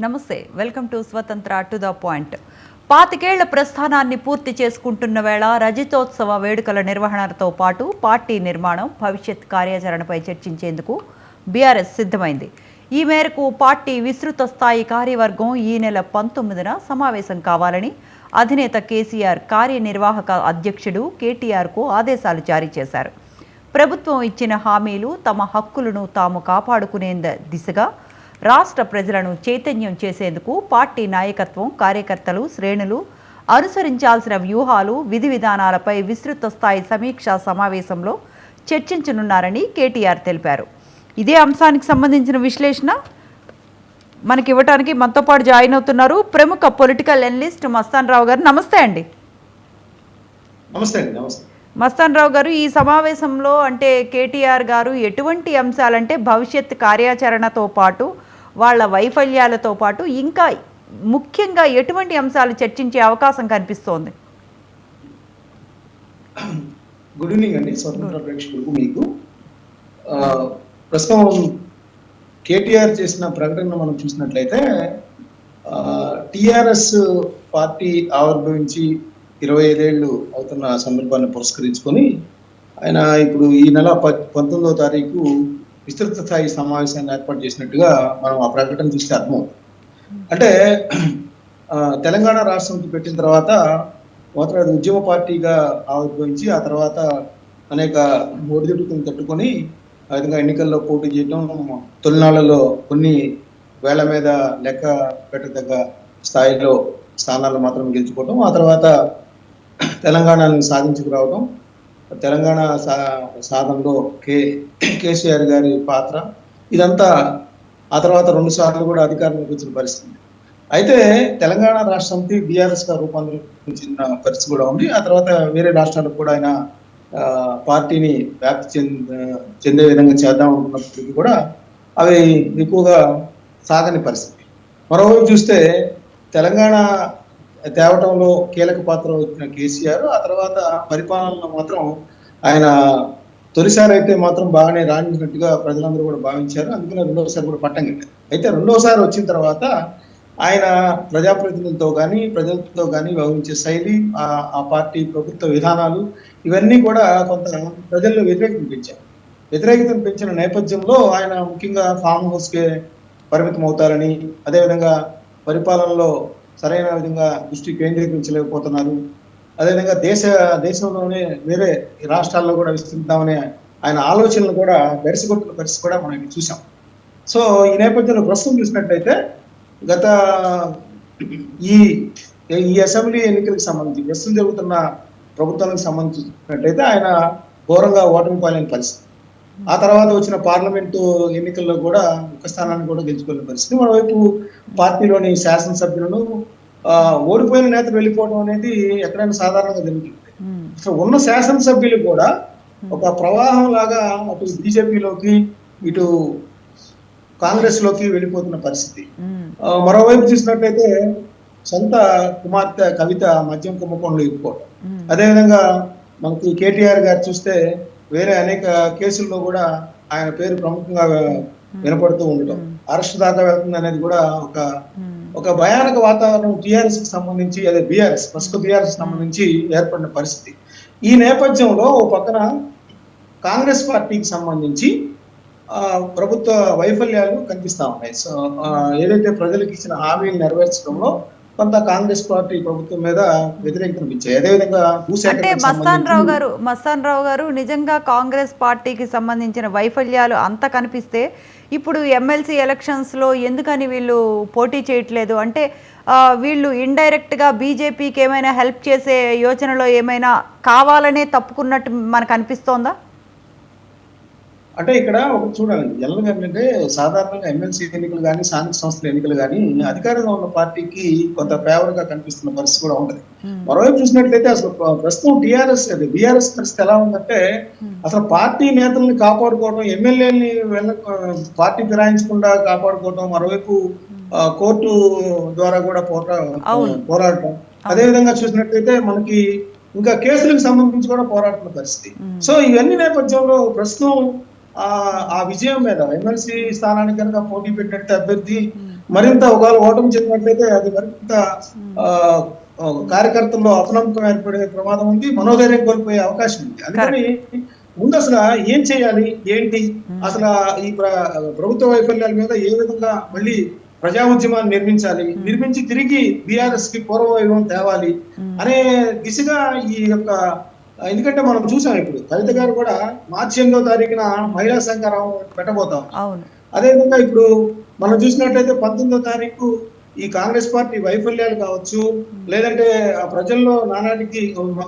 నమస్తే, welcome to స్వతంత్ర to the point. పాతికేళ్ల ప్రస్థానాన్ని పూర్తి చేసుకుంటున్న వేళ రజతోత్సవ వేడుకల నిర్వహణతో పాటు పార్టీ నిర్మాణం, భవిష్యత్ కార్యాచరణపై చర్చించేందుకు బీఆర్ఎస్ సిద్ధమైంది. ఈ మేరకు పార్టీ విస్తృత స్థాయి కార్యవర్గం ఈ నెల 19న సమావేశం కావాలని అధినేత కేసీఆర్ కార్యనిర్వాహక అధ్యక్షుడు కేటీఆర్కు ఆదేశాలు జారీ చేశారు. ప్రభుత్వం ఇచ్చిన హామీలు, తమ హక్కులను తాము కాపాడుకునే దిశగా రాష్ట్ర ప్రజలను చైతన్యం చేసేందుకు పార్టీ నాయకత్వం, కార్యకర్తలు, శ్రేణులు అనుసరించాల్సిన వ్యూహాలు, విధి విధానాలపై విస్తృత స్థాయి సమీక్షా సమావేశంలో చర్చించనున్నారని కేటీఆర్ తెలిపారు. ఇదే అంశానికి సంబంధించిన విశ్లేషణ మనకి ఇవ్వడానికి మనతో పాటు జాయిన్ అవుతున్నారు ప్రముఖ పొలిటికల్ అనలిస్ట్ మస్తాన్ రావు గారు. నమస్తే అండి. నమస్తే. మస్తాన్ రావు గారు, ఈ సమావేశంలో అంటే కేటీఆర్ గారు ఎటువంటి అంశాలంటే భవిష్యత్ కార్యాచరణతో పాటు వాళ్ళ వైఫల్యాలతో పాటు ఇంకా ముఖ్యంగా ఎటువంటి అంశాలు చర్చించే అవకాశం కనిపిస్తోంది? గుడ్ ఈవినింగ్ అండి స్వతంత్ర ప్రేక్షకులకు. మీకు ప్రస్తుతం కేటీఆర్ చేసిన ప్రకటన మనం చూసినట్లయితే టిఆర్ఎస్ పార్టీ ఆవిర్భవించి 25 ఏళ్ళు అవుతున్న సందర్భాన్ని పురస్కరించుకొని ఆయన ఇప్పుడు ఈ నెల 19వ తారీఖు విస్తృత స్థాయి సమావేశాన్ని ఏర్పాటు చేసినట్టుగా మనం ఆ ప్రకటన చూస్తే అర్థమవుతుంది. అంటే తెలంగాణ రాష్ట్రం పెట్టిన తర్వాత మొదట అది ఉద్యమ పార్టీగా ఆవిర్భవించి ఆ తర్వాత అనేక ఒడిదుడుకులను తట్టుకొని ఆ విధంగా ఎన్నికల్లో పోటీ చేయడం, తొలినాళ్లలో కొన్ని వేల మీద లెక్క పెట్టదగ్గ స్థాయిలో స్థానాలు మాత్రం గెలుచుకోవడం, ఆ తర్వాత తెలంగాణని సాధించుకురావడం, తెలంగాణ సాధనలో కేసీఆర్ గారి పాత్ర, ఇదంతా ఆ తర్వాత 2 సార్లు కూడా అధికారంలోకి వచ్చిన పరిస్థితి. అయితే తెలంగాణ రాష్ట్ర సమితి బీఆర్ఎస్ గా రూపాంతరించిన పరిస్థితి కూడా ఉంది. ఆ తర్వాత వేరే రాష్ట్రాలకు కూడా ఆయన పార్టీని వ్యాప్తి చెందే విధంగా చేద్దాం అనుకున్నప్పటికీ కూడా అవి ఎక్కువగా సాగని పరిస్థితి. మరోవైపు చూస్తే తెలంగాణ తేవటంలో కీలక పాత్ర వచ్చిన కేసీఆర్ ఆ తర్వాత పరిపాలనలో మాత్రం ఆయన తొలిసారి అయితే మాత్రం బాగానే రాణించినట్టుగా ప్రజలందరూ కూడా భావించారు. అందుకనే రెండవసారి కూడా పట్టం కట్టారు. అయితే రెండవసారి వచ్చిన తర్వాత ఆయన ప్రజాప్రతినిధులతో కానీ ప్రజలతో కానీ వ్యవహరించే శైలి, ఆ పార్టీ ప్రభుత్వ విధానాలు ఇవన్నీ కూడా కొంత ప్రజల్లో వ్యతిరేకతను పెంచిన నేపథ్యంలో ఆయన ముఖ్యంగా ఫామ్ హౌస్కే పరిమితం అవుతారని, అదేవిధంగా పరిపాలనలో సరైన విధంగా దృష్టి కేంద్రీకరించలేకపోతున్నారు, అదేవిధంగా దేశంలోనే వేరే రాష్ట్రాల్లో కూడా విస్తరిద్దామనే ఆయన ఆలోచనలు కూడా బెరసిగొట్టిన పరిస్థితి కూడా మనం చూసాం. సో ఈ నేపథ్యంలో ప్రస్తుతం చూసినట్లయితే గత ఈ అసెంబ్లీ ఎన్నికలకు సంబంధించి ప్రస్తుతం జరుగుతున్న ప్రభుత్వానికి సంబంధించినట్లయితే ఆయన ఘోరంగా ఓటమి పాలైన పరిస్థితి. ఆ తర్వాత వచ్చిన పార్లమెంటు ఎన్నికల్లో కూడా ఒక స్థానాన్ని కూడా గెలుచుకునే పరిస్థితి. మరోవైపు పార్టీలోని శాసనసభ్యులను ఓడిపోయిన నేతలు వెళ్ళిపోవడం అనేది ఎక్కడైనా సాధారణంగా జరుగుతుంది. సో ఉన్న శాసనసభ్యులు కూడా ఒక ప్రవాహం లాగా అటు బీజేపీలోకి ఇటు కాంగ్రెస్ లోకి వెళ్ళిపోతున్న పరిస్థితి. మరోవైపు చూసినట్లయితే సొంత కుమార్తె కవిత మద్యం కుంభకోణంలో ఇరుక్కోవడం, అదేవిధంగా మనకి కేటీఆర్ గారు చూస్తే వేరే అనేక కేసుల్లో కూడా ఆయన పేరు ప్రముఖంగా వినపడుతూ ఉండటం, అరెస్ట్ దాకా వెళ్తుంది అనేది కూడా ఒక భయానక వాతావరణం టిఆర్ఎస్ కి సంబంధించి, అదే ప్రస్తుత బీఆర్ఎస్ సంబంధించి ఏర్పడిన పరిస్థితి. ఈ నేపథ్యంలో ఓ పక్కన కాంగ్రెస్ పార్టీకి సంబంధించి ప్రభుత్వ వైఫల్యాలు కనిపిస్తా ఉన్నాయి. సో ఏదైతే ప్రజలకు ఇచ్చిన హామీలు నెరవేర్చడంలో కొంత కాంగ్రెస్ పార్టీ ప్రభుత్వం మీద వ్యతిరేకత కనిపించాయి. అదేవిధంగా అంటే మస్తాన్ రావు గారు నిజంగా కాంగ్రెస్ పార్టీకి సంబంధించిన వైఫల్యాలు అంత కనిపిస్తే ఇప్పుడు ఎమ్మెల్సీ ఎలక్షన్స్లో ఎందుకని వీళ్ళు పోటీ చేయట్లేదు? అంటే వీళ్ళు ఇండైరెక్ట్గా బీజేపీకి ఏమైనా హెల్ప్ చేసే యోచనలో ఏమైనా కావాలనే తప్పుకున్నట్టు మనకు అనిపిస్తోందా? అంటే ఇక్కడ ఒకటి చూడాలి, జనరల్గా ఏంటంటే సాధారణంగా ఎమ్మెల్సీ ఎన్నికలు కానీ స్థానిక సంస్థల ఎన్నికలు కానీ అధికారంలో ఉన్న పార్టీకి కొంత ఫేవర్ గా కనిపిస్తున్న పరిస్థితి కూడా ఉంటుంది. మరోవైపు చూసినట్లయితే అసలు ప్రస్తుతం బీఆర్ఎస్ పరిస్థితి ఎలా ఉందంటే అసలు పార్టీ నేతల్ని కాపాడుకోవడం, ఎమ్మెల్యేని పార్టీ ఫిరాయించకుండా కాపాడుకోవడం, మరోవైపు కోర్టు ద్వారా కూడా పోరాడటం, అదేవిధంగా చూసినట్లయితే మనకి ఇంకా కేసులకు సంబంధించి కూడా పోరాడుతున్న పరిస్థితి. సో ఇవన్నీ నేపథ్యంలో ప్రస్తుతం ఆ విజయం మీద ఎమ్మెల్సీ స్థానానికి కనుక పోటీ పెట్టినట్టు అభ్యర్థి మరింత ఒకవేళ ఓటమి చెందినట్లయితే అది మరింత ఆ, కార్యకర్తల్లో అపనమ్మకం ఏర్పడే ప్రమాదం ఉంది, మనోధైర్యం కోల్పోయే అవకాశం ఉంది. అందుకని ముందు అసలు ఏం చేయాలి ఏంటి, అసలు ఈ ప్రభుత్వ వైఫల్యాల మీద ఏ విధంగా మళ్ళీ ప్రజా ఉద్యమాన్ని నిర్మించి తిరిగి బీఆర్ఎస్ కి పూర్వ వైభవం తేవాలి అనే దిశగా ఈ యొక్క, ఎందుకంటే మనం చూసాం ఇప్పుడు కవిత గారు కూడా మార్చి 8వ తారీఖున మహిళా సంఘారం పెట్టబోతాం. అదేవిధంగా ఇప్పుడు మనం చూసినట్లయితే 19వ తారీఖు ఈ కాంగ్రెస్ పార్టీ వైఫల్యాలు కావచ్చు, లేదంటే ఆ ప్రజల్లో నానాటికి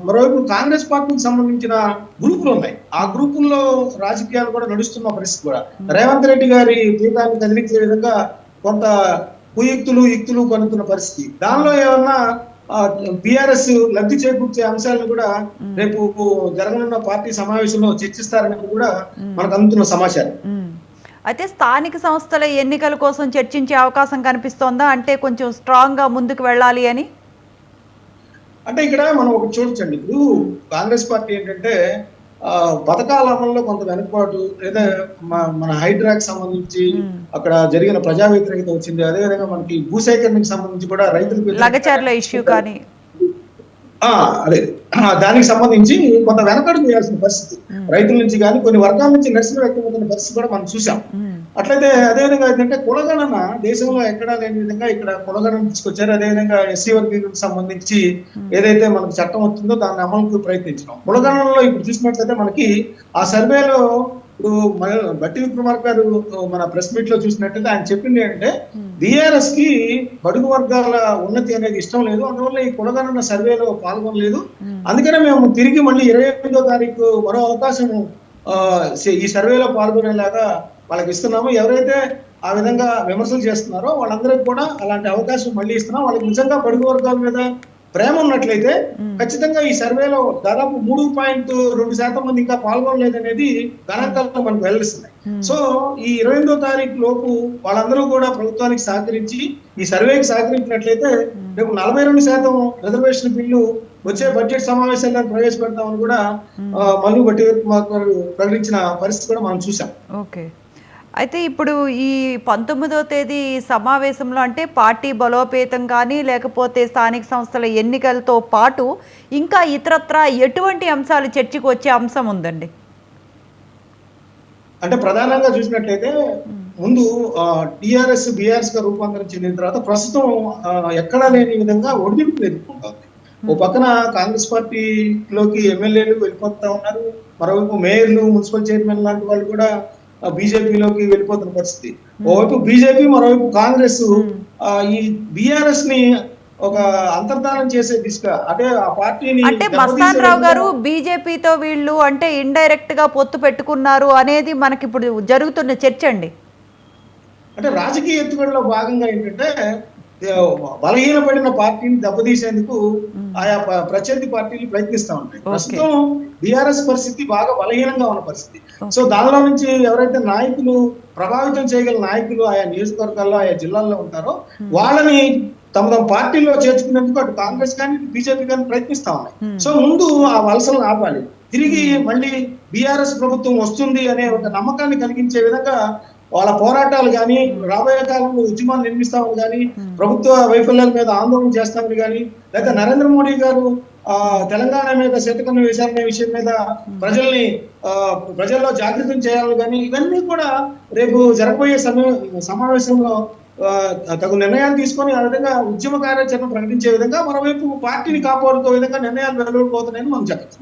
మరోవైపు కాంగ్రెస్ పార్టీకి సంబంధించిన గ్రూపులు ఉన్నాయి, ఆ గ్రూపుల్లో రాజకీయాలు కూడా నడుస్తున్న పరిస్థితి కూడా రేవంత్ రెడ్డి గారి జీవితాన్ని కదిలించే విధంగా కొంత యుక్తులు కొనుక్కున్న పరిస్థితి. దానిలో ఏమన్నా బీఆర్ఎస్ లబ్ధి చేకూర్చే అంశాలను కూడా రేపు జరగనున్న పార్టీ సమావేశంలో చర్చిస్తారని కూడా మనకు అందుతున్న సమాచారం. అయితే స్థానిక సంస్థల ఎన్నికల కోసం చర్చించే అవకాశం కనిపిస్తోందా, అంటే కొంచెం స్ట్రాంగ్ గా ముందుకు వెళ్ళాలి అని? అంటే ఇక్కడ మనం ఒకటి చూడొచ్చండి, ఇప్పుడు కాంగ్రెస్ పార్టీ ఏంటంటే పథకాల అమల్లో కొంత వెనుకబాటు, లేదా మన హైడ్రాక్ సంబంధించి అక్కడ జరిగిన ప్రజా వ్యతిరేకత వచ్చింది. అదేవిధంగా మనకి భూసేకరణకు సంబంధించి కూడా రైతులకు ఇష్యూ కానీ అదే దానికి సంబంధించి కొంత వెనకడుగు వేయాల్సిన పరిస్థితి రైతుల నుంచి కానీ కొన్ని వర్గాల నుంచి నిరసన వ్యక్తమవుతున్న పరిస్థితి కూడా మనం చూసాం. అట్లయితే అదేవిధంగా ఏంటంటే కులగణన దేశంలో ఎక్కడా లేని విధంగా ఇక్కడ కులగణన తీసుకొచ్చారు. అదేవిధంగా ఎస్సీ వర్గీయులకు సంబంధించి ఏదైతే మనకు చట్టం వస్తుందో దాన్ని అమలుకు ప్రయత్నించడం. కులగణనలో ఇప్పుడు చూసినట్లయితే మనకి ఆ సర్వేలో ఇప్పుడు బట్టి విక్రమార్క గారు మన ప్రెస్ మీట్ లో చూసినట్లయితే ఆయన చెప్పింది ఏంటంటే బీఆర్ఎస్ కి బడుగు వర్గాల ఉన్నతి అనేది ఇష్టం లేదు, అందువల్ల ఈ కులగణన సర్వేలో పాల్గొనలేదు. అందుకనే మేము తిరిగి మళ్ళీ 28వ తారీఖు మరో అవకాశం ఈ సర్వేలో పాల్గొనేలాగా వాళ్ళకి ఇస్తున్నాము. ఎవరైతే ఆ విధంగా విమర్శలు చేస్తున్నారో వాళ్ళందరికీ కూడా అలాంటి అవకాశం మళ్ళీ ఇస్తున్నాం. వాళ్ళకి నిజంగా బడుగు వర్గాల మీద ప్రేమ ఉన్నట్లయితే ఖచ్చితంగా ఈ సర్వేలో దాదాపు 3.2% మంది ఇంకా పాల్గొనలేదనేది గణాంకాలతో మనకు వెల్లడిస్తున్నాయి. సో ఈ 28వ తారీఖు లోపు వాళ్ళందరూ కూడా ప్రభుత్వానికి సహకరించి ఈ సర్వేకి సహకరించినట్లయితే రేపు 42% రిజర్వేషన్ బిల్లు వచ్చే బడ్జెట్ సమావేశాల్లో ప్రవేశపెడతామని కూడా మల్లు బట్టి ప్రకటించిన పరిస్థితి కూడా మనం చూసాం. ఓకే, అయితే ఇప్పుడు ఈ 19వ తేదీ సమావేశంలో అంటే పార్టీ బలోపేతం కానీ లేకపోతే స్థానిక సంస్థల ఎన్నికలతో పాటు ఇంకా ఇతరత్రా ఎటువంటి అంశాలు చర్చకు వచ్చే అంశం ఉందండి? అంటే ప్రధానంగా చూసినట్లయితే ముందు టిఆర్ఎస్ బీఆర్ఎస్ గా రూపాంతరం చెందిన తర్వాత ప్రస్తుతం ఎక్కడా లేని విధంగా ఒడిదుడుకులు ఎదుర్కొంటుంది. ఓ పక్కన కాంగ్రెస్ పార్టీలోకి ఎమ్మెల్యేలు వెళ్ళిపోతా ఉన్నారు, మరోవైపు మేయర్లు మున్సిపల్ చైర్మన్ లాంటి వాళ్ళు కూడా బీజేపీలోకి వెళ్ళిపోతున్న పరిస్థితి. ఓవైపు బీజేపీ, మరోవైపు కాంగ్రెస్ ఈ బీఆర్ఎస్ ని ఒక అంతర్ధానం చేసే దిశగా అంటే ఆ పార్టీని అంటే మస్తాన్ రావు గారు బీజేపీతో వీళ్ళు అంటే ఇండైరెక్ట్ గా పొత్తు పెట్టుకున్నారు అనేది మనకి ఇప్పుడు జరుగుతున్న చర్చ అండి. అంటే రాజకీయ ఎత్తుగడలో భాగంగా ఏంటంటే బలహీనపడిన పార్టీని దెబ్బతీసేందుకు ఆయా ప్రత్యర్థి పార్టీలు ప్రయత్నిస్తూ ఉంటాయి. ప్రస్తుతం బీఆర్ఎస్ పరిస్థితి బాగా బలహీనంగా ఉన్న పరిస్థితి. సో దానిలో నుంచి ఎవరైతే నాయకులు ప్రభావితం చేయగల నాయకులు ఆయా నియోజకవర్గాల్లో ఆయా జిల్లాల్లో ఉంటారో వాళ్ళని తమ పార్టీలో చేర్చుకునేందుకు అటు కాంగ్రెస్ కానీ బీజేపీ కానీ ప్రయత్నిస్తా ఉన్నాయి. సో ముందు ఆ వలసలను ఆపాలి, తిరిగి మళ్ళీ బీఆర్ఎస్ ప్రభుత్వం వస్తుంది అనే ఒక నమ్మకాన్ని కలిగించే విధంగా వాళ్ళ పోరాటాలు కానీ రాబోయే కాలంలో ఉద్యమాలు నిర్మిస్తామని కానీ ప్రభుత్వ వైఫల్యాల మీద ఆందోళన చేస్తామని కానీ లేదా నరేంద్ర మోడీ గారు తెలంగాణ మీద శతకన్న విచారణ విషయం మీద ప్రజల్లో జాగృతం చేయాలని కానీ ఇవన్నీ కూడా రేపు జరగబోయే సమావేశంలో తగు నిర్ణయాలు తీసుకొని ఆ విధంగా ఉద్యమ కార్యాచరణ ప్రకటించే విధంగా మరోవైపు పార్టీని కాపాడుకో విధంగా నిర్ణయాలు వెలువడిపోతున్నాయని మనం చెప్పచ్చు.